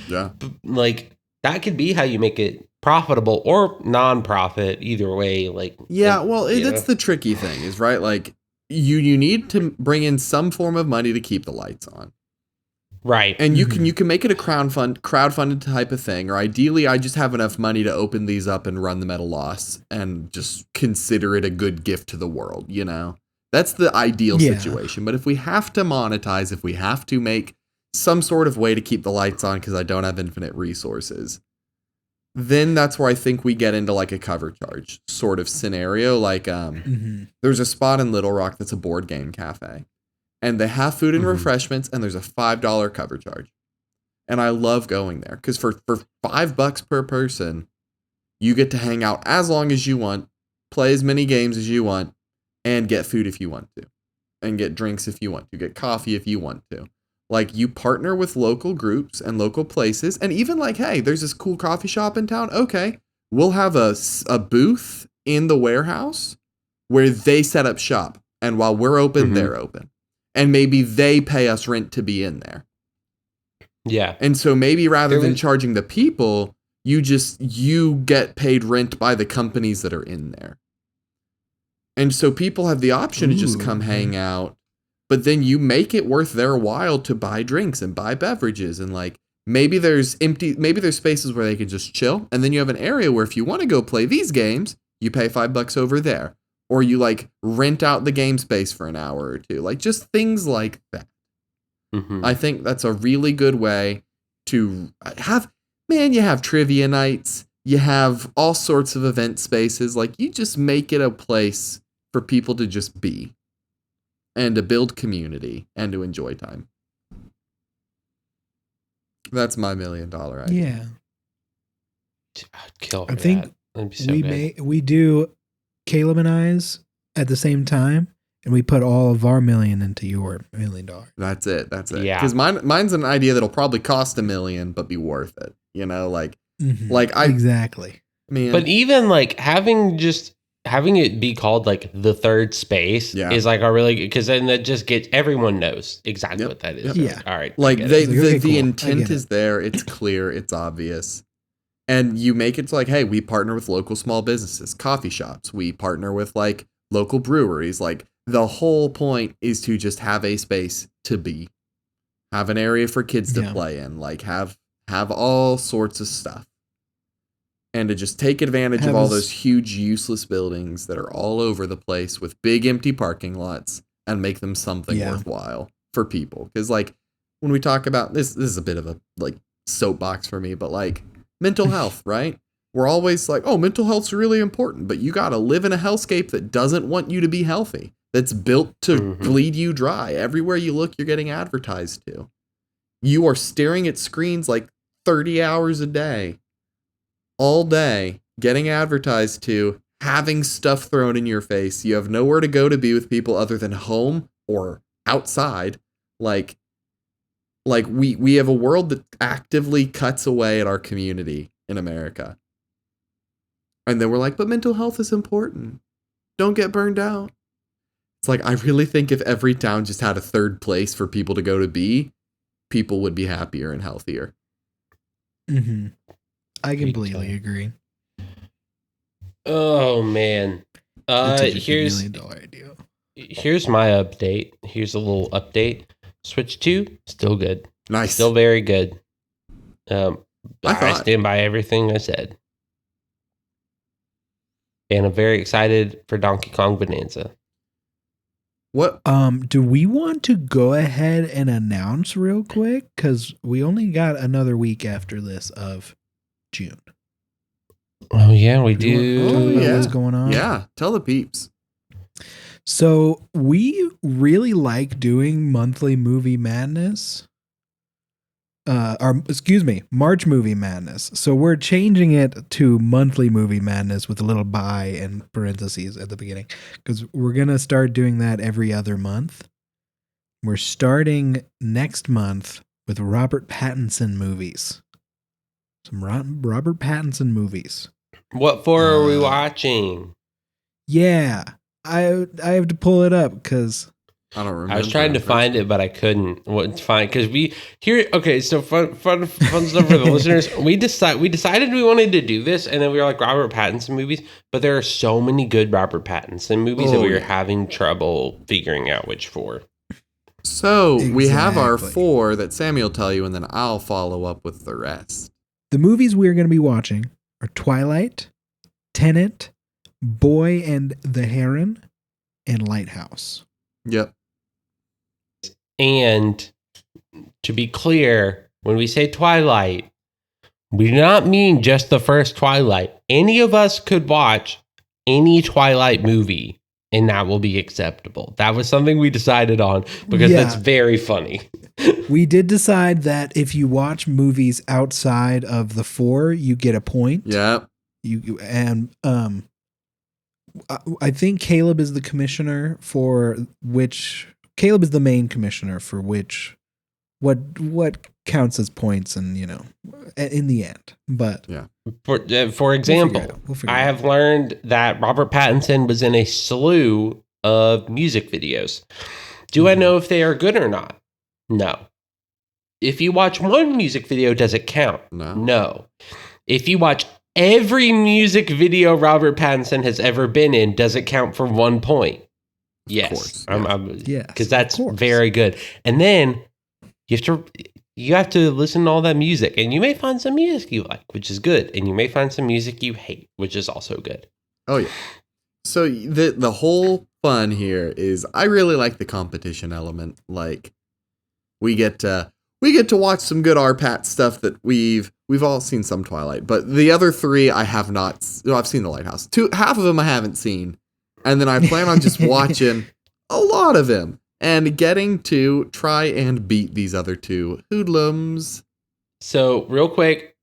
Yeah. Like that could be how you make it profitable or non-profit, either way. Like, Yeah, well, that's the tricky thing is, right? Like you need to bring in some form of money to keep the lights on. Right. And you can make it a crowdfunded type of thing, or ideally I just have enough money to open these up and run them at a loss and just consider it a good gift to the world, That's the ideal situation. But if we have to monetize, if we have to make some sort of way to keep the lights on because I don't have infinite resources, then that's where I think we get into like a cover charge sort of scenario. Like there's a spot in Little Rock that's a board game cafe. And they have food and refreshments, and there's a $5 cover charge. And I love going there because for $5 per person, you get to hang out as long as you want, play as many games as you want, and get food if you want to, and get drinks if you want to, get coffee if you want to. Like, you partner with local groups and local places, and even like, hey, there's this cool coffee shop in town. Okay, we'll have a booth in the warehouse where they set up shop, and while we're open, they're open. And maybe they pay us rent to be in there. Yeah. And so maybe rather than charging the people, you get paid rent by the companies that are in there. And so people have the option to just come hang out, but then you make it worth their while to buy drinks and buy beverages. And like, maybe there's spaces where they can just chill. And then you have an area where if you want to go play these games, you pay $5 over there. Or you like rent out the game space for an hour or two. Like just things like that. I think that's a really good way to have, you have trivia nights. You have all sorts of event spaces. Like you just make it a place for people to just be. And to build community and to enjoy time. That's my $1 million idea. Yeah. I'd kill for I think that. That'd be so good. we do Caleb and I's at the same time, and we put all of our million into your $1 million. That's it. Yeah. Because mine's an idea that'll probably cost $1 million, but be worth it. Exactly. Man. But even like having it be called like the third space is like a really, because then that just gets, everyone knows exactly what that is. Yeah. All right. Like the cool. intent is there. It's clear. It's obvious. And you make it like, hey, we partner with local small businesses, coffee shops. We partner with like local breweries. Like the whole point is to just have a space to be, have an area for kids to play in, like have all sorts of stuff. And to just take advantage of all those huge useless buildings that are all over the place with big empty parking lots and make them something worthwhile for people. Because like when we talk about this is a bit of a like soapbox for me, but like mental health, right? We're always like, oh, mental health's really important, but you got to live in a hellscape that doesn't want you to be healthy. That's built to bleed you dry. Everywhere you look, you're getting advertised to. You are staring at screens like 30 hours a day, all day, getting advertised to, having stuff thrown in your face. You have nowhere to go to be with people other than home or outside. Like we have a world that actively cuts away at our community in America. And then we're like, but mental health is important. Don't get burned out. It's like, I really think if every town just had a third place for people to go to be, people would be happier and healthier. I completely agree. Oh man. Here's $1 million idea. Here's my update. Here's a little update. Switch 2, still good. Nice. Still very good. I thought. stand by everything I said. And I'm very excited for Donkey Kong Bonanza. What? Do we want to go ahead and announce real quick? Because we only got another week after this of June. Oh yeah, we do. What's going on? Yeah, tell the peeps. So we really like doing monthly movie madness. March movie madness. So we're changing it to monthly movie madness with a little by and parentheses at the beginning because we're going to start doing that every other month. We're starting next month with Robert Pattinson movies. Some Robert Pattinson movies. What for are we watching? Yeah. I have to pull it up because I don't remember. I was trying to find it, but I couldn't. It's fine because we here. Okay, so fun stuff for the listeners. We decided we wanted to do this, and then we were like Robert Pattinson movies. But there are so many good Robert Pattinson movies that we were having trouble figuring out which four. So we have our Exactly. 4 that Sammy will tell you, and then I'll follow up with the rest. the movies we're going to be watching are Twilight, Tenet, Boy and the Heron, and Lighthouse. Yep. And to be clear, when we say Twilight, we do not mean just the first Twilight. Any of us could watch any Twilight movie, and that will be acceptable. That was something we decided on because that's very funny. We did decide that if you watch movies outside of the 4, you get a point. Yep. I think Caleb is the commissioner for which. Caleb is the main commissioner for which. What counts as points, and in the end. But yeah. For example, I have learned that Robert Pattinson was in a slew of music videos. Do I know if they are good or not? No. If you watch one music video, does it count? No. If you watch every music video Robert Pattinson has ever been in, does it count for 1 point? Yes. Because that's very good. And then you have to listen to all that music, and you may find some music you like, which is good, and you may find some music you hate, which is also good. Oh yeah. So the whole fun here is I really like the competition element. Like we get to watch some good RPAT stuff that we've all seen some Twilight, but the other 3 I have not. I've seen The Lighthouse. Half of them I haven't seen, and then I plan on just watching a lot of them and getting to try and beat these other 2 hoodlums. So real quick,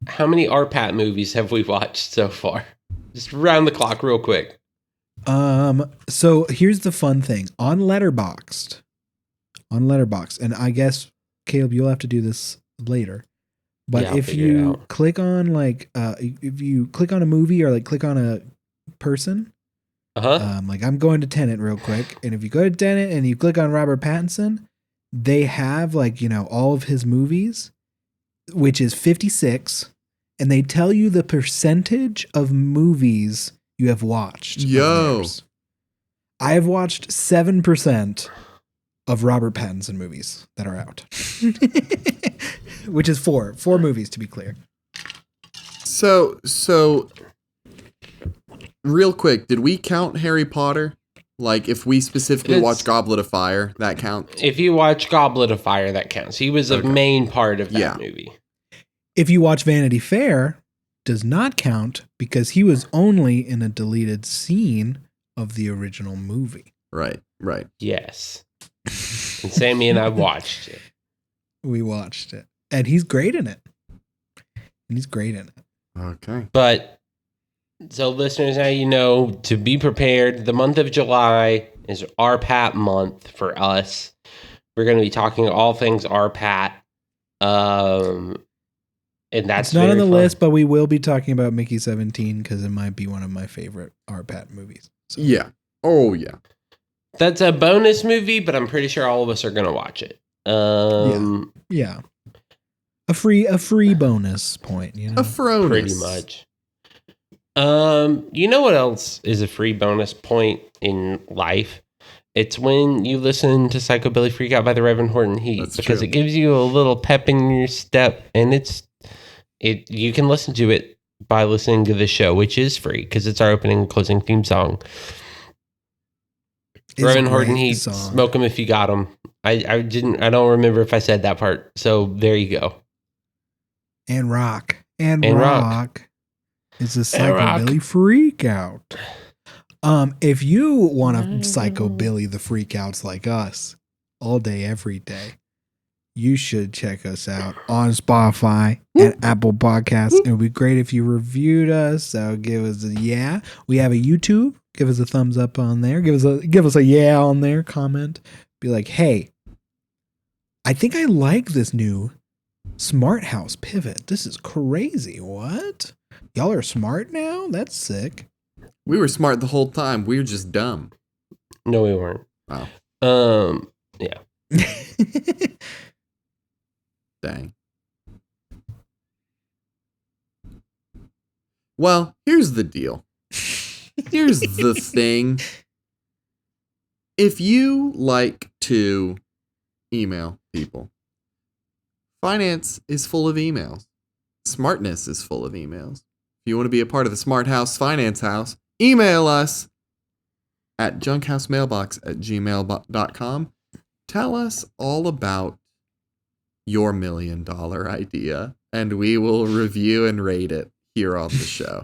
how many RPAT movies have we watched so far? Just round the clock real quick. So here's the fun thing on Letterboxd, and I guess Caleb, you'll have to do this later. But if you click on if you click on a movie or click on a person, I'm going to Tenet real quick, and if you go to Tenet and you click on Robert Pattinson, they have all of his movies, which is 56, and they tell you the percentage of movies you have watched. Yo, I have watched 7% of Robert Pattinson movies that are out, which is four movies to be clear. So real quick, did we count Harry Potter? Like if we specifically watch Goblet of Fire, that counts? If you watch Goblet of Fire, that counts. He was a main part of that movie. If you watch Vanity Fair, does not count because he was only in a deleted scene of the original movie. Right. Yes. And Sammy and I watched it. We watched it. And he's great in it. Okay. But, so listeners, now you know to be prepared. The month of July is RPAT month for us. We're going to be talking all things RPAT. And that's it's not on the fun. list, but we will be talking about Mickey 17 because it might be one of my favorite RPAT movies. So. Yeah. Oh, yeah. That's a bonus movie, but I'm pretty sure all of us are going to watch it. Yeah. A free bonus point, A fronus. Pretty much. You know what else is a free bonus point in life? It's when you listen to Psychobilly Freak Out by the Reverend Horton Heat. That's because true. It gives you a little pep in your step, and you can listen to it by listening to the show, which is free because it's our opening and closing theme song. Reverend Horton Heat, smoke 'em if you got 'em. I don't remember if I said that part, so there you go. And rock. It's a Psychobilly Freak Out. If you want to psycho Billy the freakouts like us all day, every day, you should check us out on Spotify and Apple Podcasts. It would be great if you reviewed us. So give us a yeah. We have a YouTube. Give us a thumbs up on there. Give us a yeah on there. Comment. Be like, hey, I think I like this new Smart House pivot. This is crazy. What? Y'all are smart now? That's sick. We were smart the whole time. We were just dumb. No, we weren't. Wow. Yeah. Dang. Well, here's the deal. Here's the thing. If you like to email people, finance is full of emails. Smartness is full of emails. If you want to be a part of the Smart House Finance House, email us at junkhousemailbox@gmail.com. Tell us all about your $1 million idea, and we will review and rate it here on the show.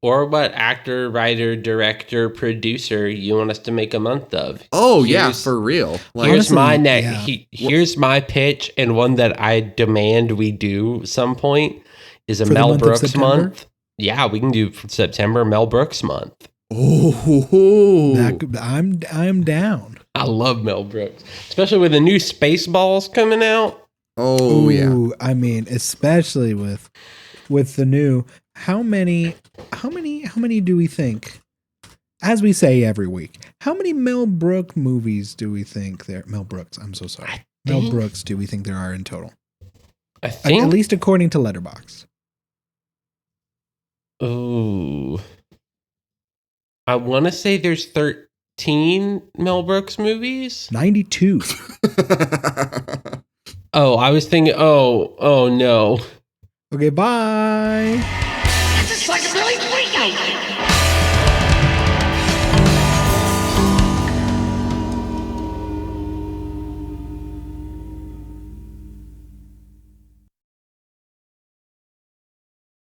Or what actor, writer, director, producer you want us to make a month of. Oh, yeah, for real. Like, Here's Honestly, here's my pitch, and one that I demand we do some point is a For the Mel month of Brooks September? month. Yeah, we can do September Mel Brooks month. oh, I'm down. I love Mel Brooks, especially with the new Spaceballs coming out. oh, yeah. Ooh, I mean, especially with the new. How many do we think? As we say every week, how many Mel Brooks movies do we think there? Mel Brooks. I'm so sorry. Mel Brooks. Do we think there are in total? I think. At least according to Letterboxd. Ooh. I want to say there's 13 Mel Brooks movies. 92. Oh, I was thinking. Oh no. Okay, bye. That's a psychobilly freakout.